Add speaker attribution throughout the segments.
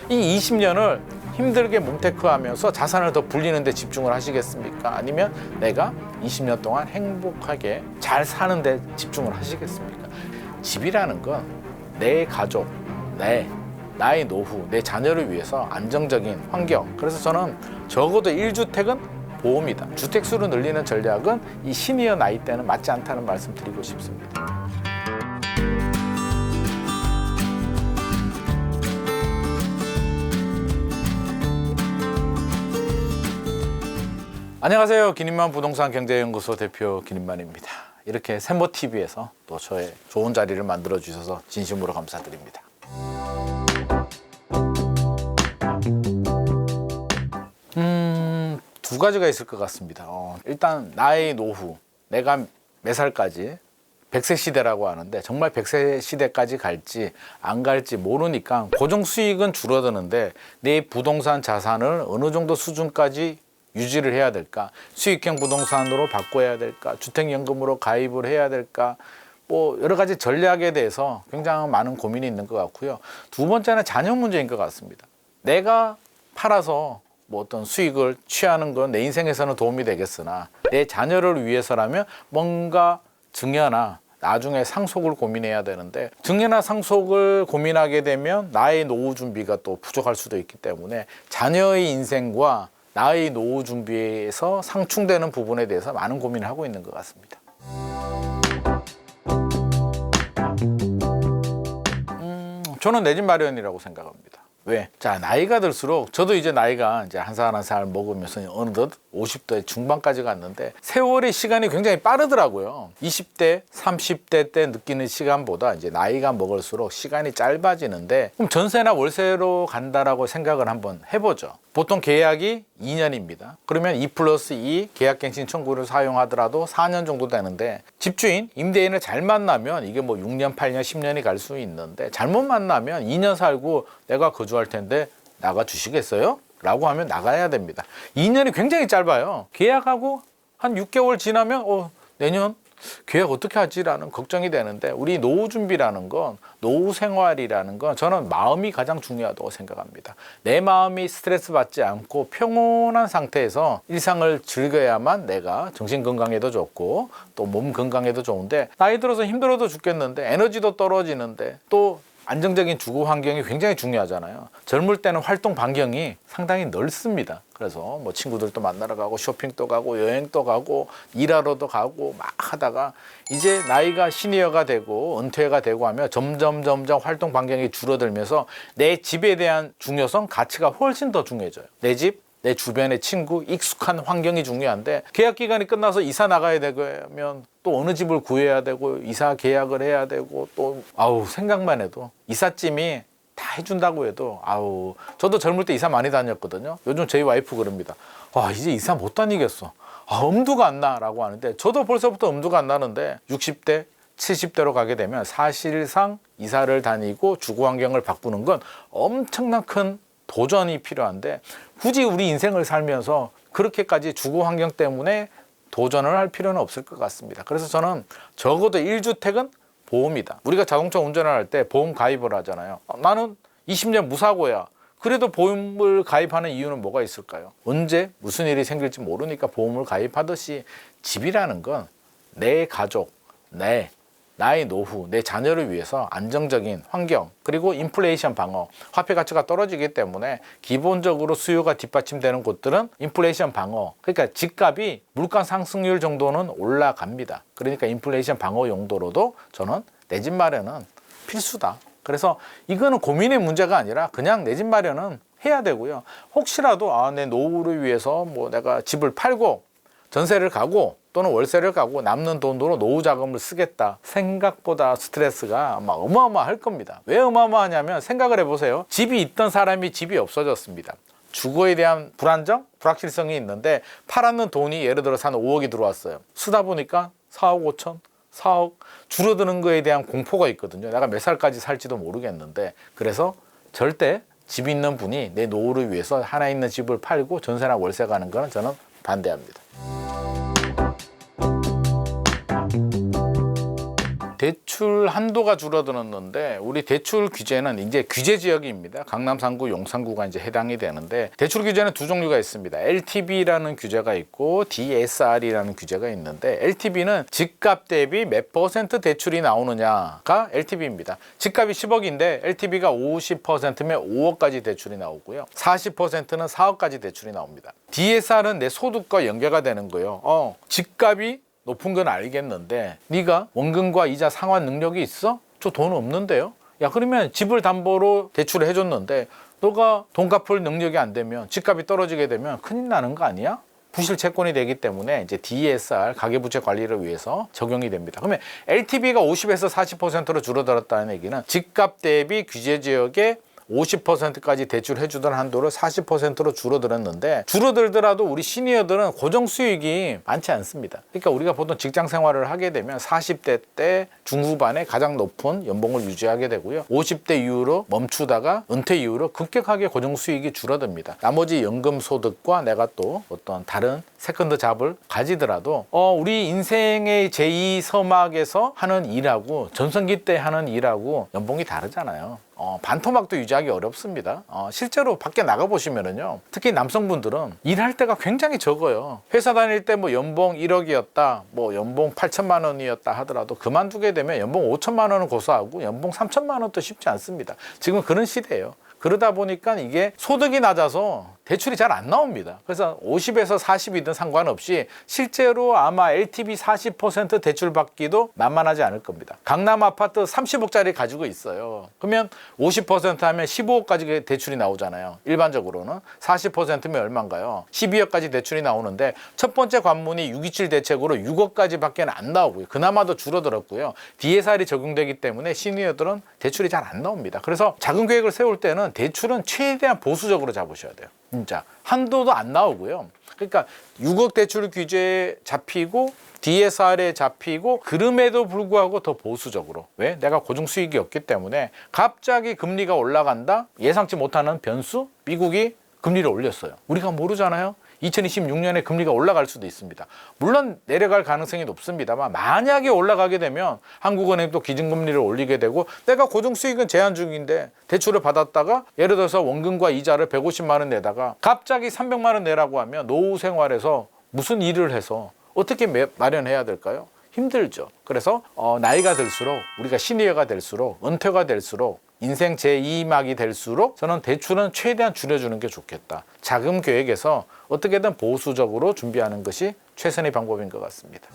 Speaker 1: 이 20년을 힘들게 몸테크하면서 자산을 더 불리는 데 집중을 하시겠습니까? 아니면 내가 20년 동안 행복하게 잘 사는 데 집중을 하시겠습니까? 집이라는 건 내 가족, 나의 노후, 내 자녀를 위해서 안정적인 환경. 그래서 저는 적어도 1주택은 보험이다. 주택수를 늘리는 전략은 이 시니어 나이 때는 맞지 않다는 말씀 드리고 싶습니다. 안녕하세요. 기님만 부동산 경제연구소 대표 기님만입니다. 이렇게 샘모TV에서 또 저의 좋은 자리를 만들어 주셔서 진심으로 감사드립니다. 두 가지가 있을 것 같습니다. 일단 나의 노후, 내가 몇 살까지 100세 시대라고 하는데 정말 100세 시대까지 갈지 안 갈지 모르니까 고정 수익은 줄어드는데 내 부동산 자산을 어느 정도 수준까지 유지를 해야 될까? 수익형 부동산으로 바꿔야 될까? 주택연금으로 가입을 해야 될까? 뭐 여러 가지 전략에 대해서 굉장히 많은 고민이 있는 것 같고요. 두 번째는 자녀 문제인 것 같습니다. 내가 팔아서 뭐 어떤 수익을 취하는 건 내 인생에서는 도움이 되겠으나 내 자녀를 위해서라면 뭔가 증여나 나중에 상속을 고민해야 되는데 증여나 상속을 고민하게 되면 나의 노후 준비가 또 부족할 수도 있기 때문에 자녀의 인생과 나의 노후 준비에서 상충되는 부분에 대해서 많은 고민을 하고 있는 것 같습니다. 저는 내 집 마련이라고 생각합니다. 왜? 자, 나이가 들수록 저도 이제 나이가 이제 한 살 한 살 먹으면서 어느덧 50대 중반까지 갔는데 세월의 시간이 굉장히 빠르더라고요. 20대, 30대 때 느끼는 시간보다 이제 나이가 먹을수록 시간이 짧아지는데 그럼 전세나 월세로 간다라고 생각을 한번 해보죠. 보통 계약이 2년입니다. 그러면 2+2 계약갱신 청구를 사용하더라도 4년 정도 되는데 집주인, 임대인을 잘 만나면 이게 뭐 6년, 8년, 10년이 갈 수 있는데 잘못 만나면 2년 살고 내가 거주할 텐데 나가 주시겠어요? 라고 하면 나가야 됩니다. 2년이 굉장히 짧아요. 계약하고 한 6개월 지나면 내년 계약 어떻게 하지라는 걱정이 되는데 우리 노후 준비라는 건 노후 생활이라는 건 저는 마음이 가장 중요하다고 생각합니다. 내 마음이 스트레스 받지 않고 평온한 상태에서 일상을 즐겨야만 내가 정신 건강에도 좋고 또 몸 건강에도 좋은데 나이 들어서 힘들어도 죽겠는데 에너지도 떨어지는데 또 안정적인 주거 환경이 굉장히 중요하잖아요. 젊을 때는 활동 반경이 상당히 넓습니다. 그래서 뭐 친구들도 만나러 가고 쇼핑도 가고 여행도 가고 일하러도 가고 막 하다가 이제 나이가 시니어가 되고 은퇴가 되고 하면 점점 활동 반경이 줄어들면서 내 집에 대한 중요성, 가치가 훨씬 더 중요해져요. 내 집, 내 주변의 친구, 익숙한 환경이 중요한데 계약 기간이 끝나서 이사 나가야 되면 또 어느 집을 구해야 되고 이사 계약을 해야 되고 또 생각만 해도 이삿짐이 다 해준다고 해도 저도 젊을 때 이사 많이 다녔거든요. 요즘 저희 와이프 그럽니다. 이제 이사 못 다니겠어. 엄두가 안 나라고 하는데 저도 벌써부터 엄두가 안 나는데 60대 70대로 가게 되면 사실상 이사를 다니고 주거 환경을 바꾸는 건 엄청난 큰 도전이 필요한데 굳이 우리 인생을 살면서 그렇게까지 주거 환경 때문에 도전을 할 필요는 없을 것 같습니다. 그래서 저는 적어도 1주택은 보험이다. 우리가 자동차 운전을 할 때 보험 가입을 하잖아요. 나는 20년 무사고야. 그래도 보험을 가입하는 이유는 뭐가 있을까요? 언제 무슨 일이 생길지 모르니까 보험을 가입하듯이 집이라는 건 내 가족, 나의 노후, 내 자녀를 위해서 안정적인 환경, 그리고 인플레이션 방어, 화폐 가치가 떨어지기 때문에 기본적으로 수요가 뒷받침되는 곳들은 인플레이션 방어, 그러니까 집값이 물가 상승률 정도는 올라갑니다. 그러니까 인플레이션 방어 용도로도 저는 내 집 마련은 필수다. 그래서 이거는 고민의 문제가 아니라 그냥 내 집 마련은 해야 되고요. 혹시라도 내 노후를 위해서 뭐 내가 집을 팔고 전세를 가고 또는 월세를 가고 남는 돈으로 노후 자금을 쓰겠다. 생각보다 스트레스가 막 어마어마할 겁니다. 왜 어마어마하냐면 생각을 해보세요. 집이 있던 사람이 집이 없어졌습니다. 주거에 대한 불안정, 불확실성이 있는데 팔았는 돈이 예를 들어서 한 5억이 들어왔어요. 쓰다 보니까 4억 5천, 4억 줄어드는 거에 대한 공포가 있거든요. 내가 몇 살까지 살지도 모르겠는데 그래서 절대 집 있는 분이 내 노후를 위해서 하나 있는 집을 팔고 전세나 월세 가는 거는 저는 반대합니다. 대출 한도가 줄어들었는데 우리 대출 규제는 이제 규제 지역입니다. 강남 3구, 용산구가 이제 해당이 되는데 대출 규제는 두 종류가 있습니다. LTV라는 규제가 있고 DSR이라는 규제가 있는데 LTV는 집값 대비 몇 % 대출이 나오느냐가 LTV입니다. 집값이 10억인데 LTV가 50%면 5억까지 대출이 나오고요. 40%는 4억까지 대출이 나옵니다. DSR은 내 소득과 연계가 되는 거예요. 집값이 높은 건 알겠는데 네가 원금과 이자 상환 능력이 있어? 저 돈 없는데요. 야, 그러면 집을 담보로 대출을 해줬는데 너가 돈 갚을 능력이 안 되면 집값이 떨어지게 되면 큰일 나는 거 아니야? 부실 채권이 되기 때문에 이제 DSR 가계부채 관리를 위해서 적용이 됩니다. 그러면 LTV가 50에서 40%로 줄어들었다는 얘기는 집값 대비 규제 지역에 50%까지 대출해 주던 한도를 40%로 줄어들었는데 줄어들더라도 우리 시니어들은 고정 수익이 많지 않습니다. 그러니까 우리가 보통 직장 생활을 하게 되면 40대 때 중후반에 가장 높은 연봉을 유지하게 되고요. 50대 이후로 멈추다가 은퇴 이후로 급격하게 고정 수익이 줄어듭니다. 나머지 연금 소득과 내가 또 어떤 다른 세컨드 잡을 가지더라도 우리 인생의 제2서막에서 하는 일하고 전성기 때 하는 일하고 연봉이 다르잖아요. 반토막도 유지하기 어렵습니다. 실제로 밖에 나가보시면은요, 특히 남성분들은 일할 때가 굉장히 적어요. 회사 다닐 때 뭐 연봉 1억이었다, 뭐 연봉 8천만 원이었다 하더라도 그만두게 되면 연봉 5천만 원은 고사하고 연봉 3천만 원도 쉽지 않습니다. 지금 그런 시대예요. 그러다 보니까 이게 소득이 낮아서 대출이 잘 안 나옵니다. 그래서 50에서 40이든 상관없이 실제로 아마 LTV 40% 대출 받기도 만만하지 않을 겁니다. 강남 아파트 30억짜리 가지고 있어요. 그러면 50% 하면 15억까지 대출이 나오잖아요. 일반적으로는 40%면 얼마인가요? 12억까지 대출이 나오는데 첫 번째 관문이 627 대책으로 6억까지 밖에 안 나오고요. 그나마도 줄어들었고요. DSR이 적용되기 때문에 시니어들은 대출이 잘 안 나옵니다. 그래서 자금 계획을 세울 때는 대출은 최대한 보수적으로 잡으셔야 돼요. 진짜 한도도 안 나오고요. 그러니까 6억 대출 규제에 잡히고 DSR에 잡히고 그럼에도 불구하고 더 보수적으로. 왜? 내가 고정 수익이 없기 때문에 갑자기 금리가 올라간다? 예상치 못하는 변수? 미국이 금리를 올렸어요. 우리가 모르잖아요. 2026년에 금리가 올라갈 수도 있습니다. 물론 내려갈 가능성이 높습니다만 만약에 올라가게 되면 한국은행도 기준금리를 올리게 되고 내가 고정수익은 제한 중인데 대출을 받았다가 예를 들어서 원금과 이자를 150만 원 내다가 갑자기 300만 원 내라고 하면 노후 생활에서 무슨 일을 해서 어떻게 마련해야 될까요? 힘들죠. 그래서 나이가 들수록 우리가 시니어가 될수록 은퇴가 될수록 인생 제2막이 될수록 저는 대출은 최대한 줄여주는 게 좋겠다. 자금 계획에서 어떻게든 보수적으로 준비하는 것이 최선의 방법인 것 같습니다.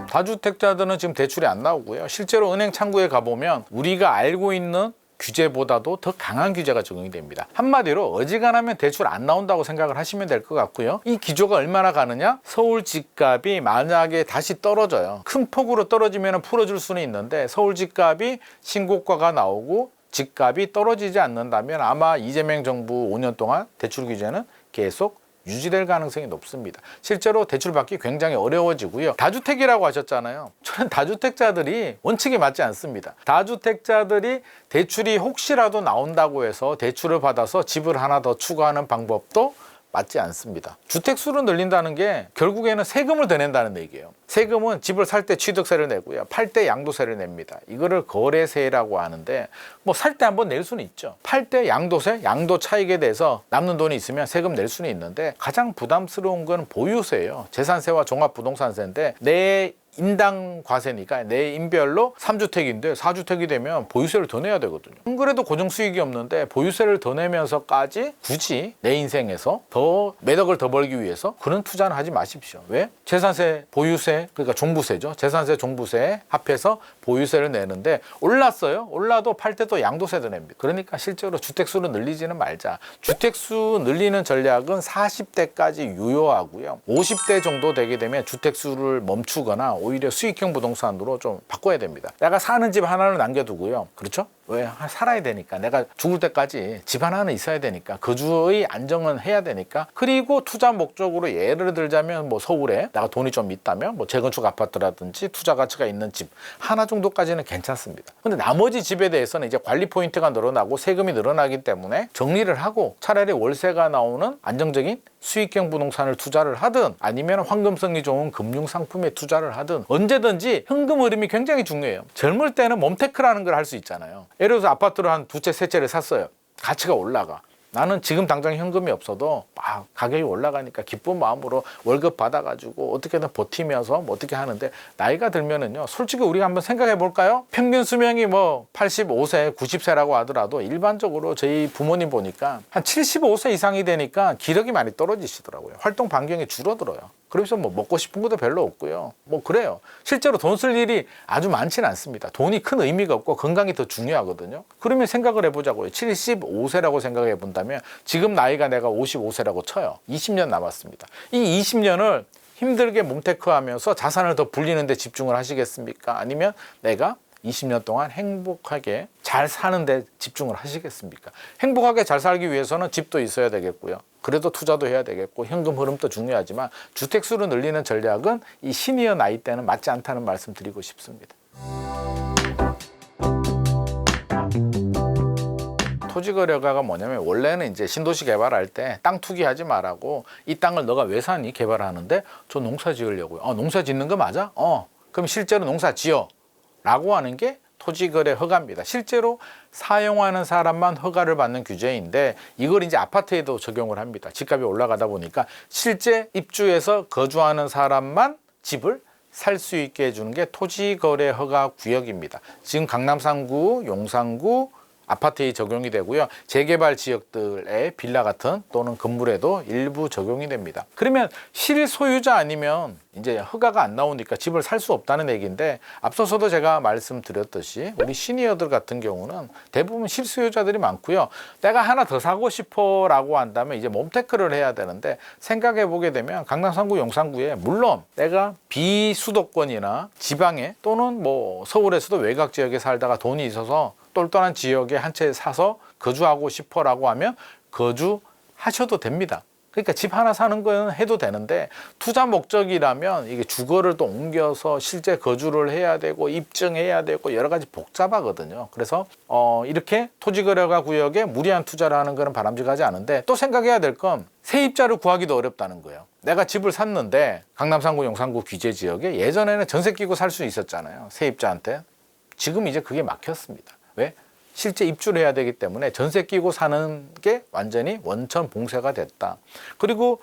Speaker 1: 다주택자들은 지금 대출이 안 나오고요. 실제로 은행 창구에 가보면 우리가 알고 있는 규제보다도 더 강한 규제가 적용이 됩니다. 한마디로 어지간하면 대출 안 나온다고 생각을 하시면 될 것 같고요. 이 기조가 얼마나 가느냐? 서울 집값이 만약에 다시 떨어져요. 큰 폭으로 떨어지면 풀어줄 수는 있는데 서울 집값이 신고가가 나오고 집값이 떨어지지 않는다면 아마 이재명 정부 5년 동안 대출 규제는 계속 유지될 가능성이 높습니다. 실제로 대출 받기 굉장히 어려워지고요. 다주택이라고 하셨잖아요. 저는 다주택자들이 원칙이 맞지 않습니다. 다주택자들이 대출이 혹시라도 나온다고 해서 대출을 받아서 집을 하나 더 추가하는 방법도 맞지 않습니다. 주택수를 늘린다는 게 결국에는 세금을 더 낸다는 얘기예요. 세금은 집을 살 때 취득세를 내고요. 팔 때 양도세를 냅니다. 이거를 거래세라고 하는데 뭐 살 때 한번 낼 수는 있죠. 팔 때 양도세, 양도 차익에 대해서 남는 돈이 있으면 세금 낼 수는 있는데 가장 부담스러운 건 보유세예요. 재산세와 종합부동산세인데 내 인당 과세니까 내 인별로 3주택인데 4주택이 되면 보유세를 더 내야 되거든요. 안 그래도 고정 수익이 없는데 보유세를 더 내면서까지 굳이 내 인생에서 더 몇 억을 더 벌기 위해서 그런 투자는 하지 마십시오. 왜? 재산세, 보유세, 그러니까 종부세죠. 재산세, 종부세 합해서 보유세를 내는데 올랐어요. 올라도 팔 때 또 양도세도 냅니다. 그러니까 실제로 주택수를 늘리지는 말자. 주택수 늘리는 전략은 40대까지 유효하고요. 50대 정도 되게 되면 주택수를 멈추거나 오히려 수익형 부동산으로 좀 바꿔야 됩니다. 내가 사는 집 하나를 남겨두고요. 그렇죠? 왜? 살아야 되니까. 내가 죽을 때까지 집 하나는 있어야 되니까. 거주의 안정은 해야 되니까. 그리고 투자 목적으로 예를 들자면 뭐 서울에 내가 돈이 좀 있다면 뭐 재건축 아파트라든지 투자 가치가 있는 집 하나 정도까지는 괜찮습니다. 근데 나머지 집에 대해서는 이제 관리 포인트가 늘어나고 세금이 늘어나기 때문에 정리를 하고 차라리 월세가 나오는 안정적인 수익형 부동산을 투자를 하든 아니면 황금성이 좋은 금융상품에 투자를 하든 언제든지 현금 흐름이 굉장히 중요해요. 젊을 때는 몸테크라는 걸 할 수 있잖아요. 예를 들어서 아파트를 한 두 채, 세 채를 샀어요. 가치가 올라가. 나는 지금 당장 현금이 없어도 가격이 올라가니까 기쁜 마음으로 월급 받아가지고 어떻게든 버티면서 뭐 어떻게 하는데 나이가 들면은요 솔직히 우리가 한번 생각해 볼까요? 평균 수명이 뭐 85세, 90세라고 하더라도 일반적으로 저희 부모님 보니까 한 75세 이상이 되니까 기력이 많이 떨어지시더라고요. 활동 반경이 줄어들어요. 그래서 뭐 먹고 싶은 것도 별로 없고요. 뭐 그래요. 실제로 돈 쓸 일이 아주 많지는 않습니다. 돈이 큰 의미가 없고 건강이 더 중요하거든요. 그러면 생각을 해보자고요. 75세라고 생각해 본다면 지금 나이가 내가 55세라고 쳐요. 20년 남았습니다. 이 20년을 힘들게 몸테크하면서 자산을 더 불리는 데 집중을 하시겠습니까? 아니면 내가 20년 동안 행복하게 잘 사는 데 집중을 하시겠습니까? 행복하게 잘 살기 위해서는 집도 있어야 되겠고요. 그래도 투자도 해야 되겠고 현금 흐름도 중요하지만 주택수를 늘리는 전략은 이 시니어 나이 때는 맞지 않다는 말씀 드리고 싶습니다. 토지거래가가 뭐냐면 원래는 이제 신도시 개발할 때 땅 투기하지 말라고 이 땅을 너가 왜 사니 개발하는데 저 농사 지으려고요. 농사 짓는 거 맞아? 그럼 실제로 농사 지어 라고 하는 게 토지거래 허가입니다. 실제로 사용하는 사람만 허가를 받는 규제인데 이걸 이제 아파트에도 적용을 합니다. 집값이 올라가다 보니까 실제 입주해서 거주하는 사람만 집을 살 수 있게 해주는 게 토지거래 허가 구역입니다. 지금 강남 3구, 용산구 아파트에 적용이 되고요. 재개발 지역들의 빌라 같은 또는 건물에도 일부 적용이 됩니다. 그러면 실소유자 아니면 이제 허가가 안 나오니까 집을 살 수 없다는 얘기인데 앞서서도 제가 말씀드렸듯이 우리 시니어들 같은 경우는 대부분 실소유자들이 많고요. 내가 하나 더 사고 싶어 라고 한다면 이제 몸테크를 해야 되는데 생각해 보게 되면 강남 3구, 용산구에 물론 내가 비수도권이나 지방에 또는 뭐 서울에서도 외곽 지역에 살다가 돈이 있어서 똘똘한 지역에 한 채 사서 거주하고 싶어라고 하면 거주하셔도 됩니다. 그러니까 집 하나 사는 건 해도 되는데 투자 목적이라면 이게 주거를 또 옮겨서 실제 거주를 해야 되고 입증해야 되고 여러 가지 복잡하거든요. 그래서 이렇게 토지거래가 구역에 무리한 투자를 하는 것은 바람직하지 않은데 또 생각해야 될 건 세입자를 구하기도 어렵다는 거예요. 내가 집을 샀는데 강남 3구, 용산구 규제 지역에 예전에는 전세 끼고 살 수 있었잖아요. 세입자한테. 지금 이제 그게 막혔습니다. 왜? 실제 입주를 해야 되기 때문에 전세 끼고 사는 게 완전히 원천 봉쇄가 됐다. 그리고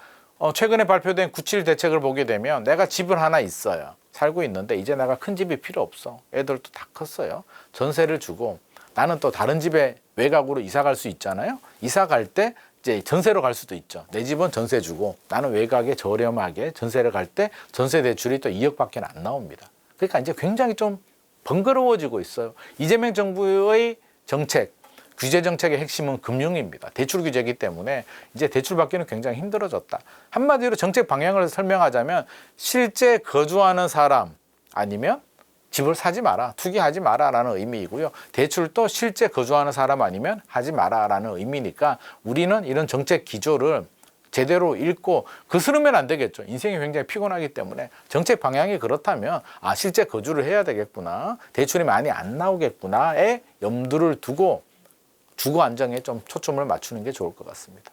Speaker 1: 최근에 발표된 97 대책을 보게 되면 내가 집을 하나 있어요. 살고 있는데 이제 내가 큰 집이 필요 없어. 애들도 다 컸어요. 전세를 주고 나는 또 다른 집에 외곽으로 이사 갈 수 있잖아요. 이사 갈 때 이제 전세로 갈 수도 있죠. 내 집은 전세 주고 나는 외곽에 저렴하게 전세를 갈 때 전세 대출이 또 2억밖에 안 나옵니다. 그러니까 이제 굉장히 좀 번거로워지고 있어요. 이재명 정부의 정책, 규제 정책의 핵심은 금융입니다. 대출 규제이기 때문에 이제 대출 받기는 굉장히 힘들어졌다. 한마디로 정책 방향을 설명하자면 실제 거주하는 사람 아니면 집을 사지 마라, 투기하지 마라라는 의미이고요. 대출도 실제 거주하는 사람 아니면 하지 마라라는 의미니까 우리는 이런 정책 기조를 제대로 읽고 거스르면 안 되겠죠. 인생이 굉장히 피곤하기 때문에 정책 방향이 그렇다면 실제 거주를 해야 되겠구나. 대출이 많이 안 나오겠구나에 염두를 두고 주거 안정에 좀 초점을 맞추는 게 좋을 것 같습니다.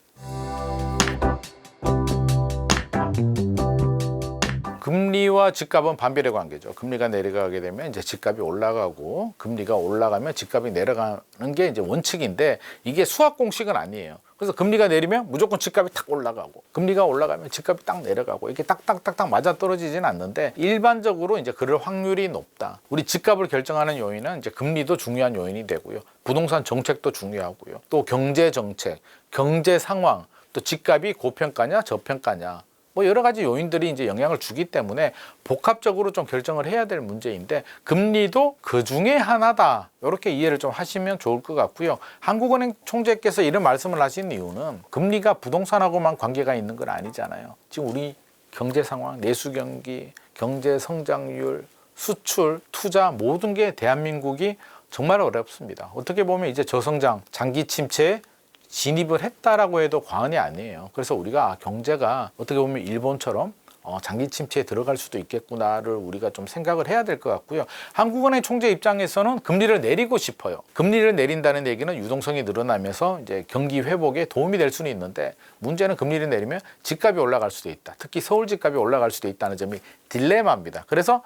Speaker 1: 금리와 집값은 반비례 관계죠. 금리가 내려가게 되면 이제 집값이 올라가고 금리가 올라가면 집값이 내려가는 게 이제 원칙인데 이게 수학 공식은 아니에요. 그래서 금리가 내리면 무조건 집값이 탁 올라가고 금리가 올라가면 집값이 딱 내려가고 이렇게 딱딱딱딱 맞아 떨어지진 않는데 일반적으로 이제 그럴 확률이 높다. 우리 집값을 결정하는 요인은 이제 금리도 중요한 요인이 되고요. 부동산 정책도 중요하고요. 또 경제 정책, 경제 상황, 또 집값이 고평가냐 저평가냐 뭐 여러 가지 요인들이 이제 영향을 주기 때문에 복합적으로 좀 결정을 해야 될 문제인데 금리도 그 중에 하나다. 이렇게 이해를 좀 하시면 좋을 것 같고요. 한국은행 총재께서 이런 말씀을 하신 이유는 금리가 부동산하고만 관계가 있는 건 아니잖아요. 지금 우리 경제 상황, 내수 경기, 경제 성장률, 수출, 투자 모든 게 대한민국이 정말 어렵습니다. 어떻게 보면 이제 저성장, 장기 침체에 진입을 했다라고 해도 과언이 아니에요. 그래서 우리가 경제가 어떻게 보면 일본처럼 장기 침체에 들어갈 수도 있겠구나를 우리가 좀 생각을 해야 될 것 같고요. 한국은행 총재 입장에서는 금리를 내리고 싶어요. 금리를 내린다는 얘기는 유동성이 늘어나면서 이제 경기 회복에 도움이 될 수는 있는데 문제는 금리를 내리면 집값이 올라갈 수도 있다. 특히 서울 집값이 올라갈 수도 있다는 점이 딜레마입니다. 그래서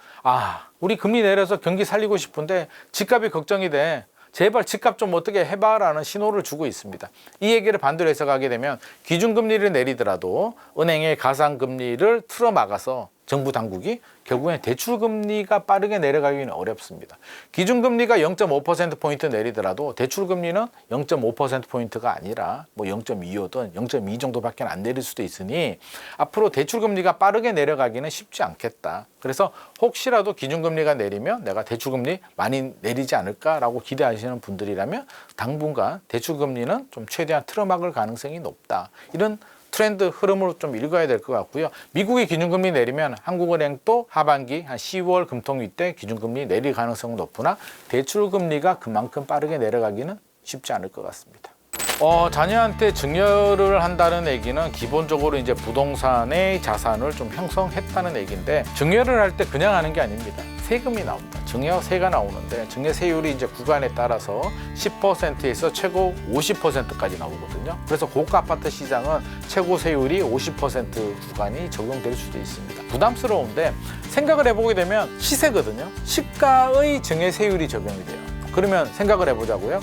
Speaker 1: 우리 금리 내려서 경기 살리고 싶은데 집값이 걱정이 돼. 제발 집값 좀 어떻게 해봐라는 신호를 주고 있습니다. 이 얘기를 반대로 해석하게 되면 기준금리를 내리더라도 은행의 가상금리를 틀어막아서 정부 당국이 결국엔 대출금리가 빠르게 내려가기는 어렵습니다. 기준금리가 0.5%포인트 내리더라도 대출금리는 0.5%포인트가 아니라 뭐 0.25든 0.2 정도밖에 안 내릴 수도 있으니 앞으로 대출금리가 빠르게 내려가기는 쉽지 않겠다. 그래서 혹시라도 기준금리가 내리면 내가 대출금리 많이 내리지 않을까라고 기대하시는 분들이라면 당분간 대출금리는 좀 최대한 틀어막을 가능성이 높다. 이런 트렌드 흐름으로 좀 읽어야 될 것 같고요. 미국이 기준금리 내리면 한국은행도 하반기 한 10월 금통위 때 기준금리 내릴 가능성은 높으나 대출금리가 그만큼 빠르게 내려가기는 쉽지 않을 것 같습니다. 자녀한테 증여를 한다는 얘기는 기본적으로 이제 부동산의 자산을 좀 형성했다는 얘기인데 증여를 할 때 그냥 하는 게 아닙니다. 세금이 나옵니다. 증여세가 나오는데 증여세율이 이제 구간에 따라서 10%에서 최고 50%까지 나오거든요. 그래서 고가 아파트 시장은 최고 세율이 50% 구간이 적용될 수도 있습니다. 부담스러운데 생각을 해보게 되면 시세거든요. 시가의 증여세율이 적용이 돼요. 그러면 생각을 해보자고요.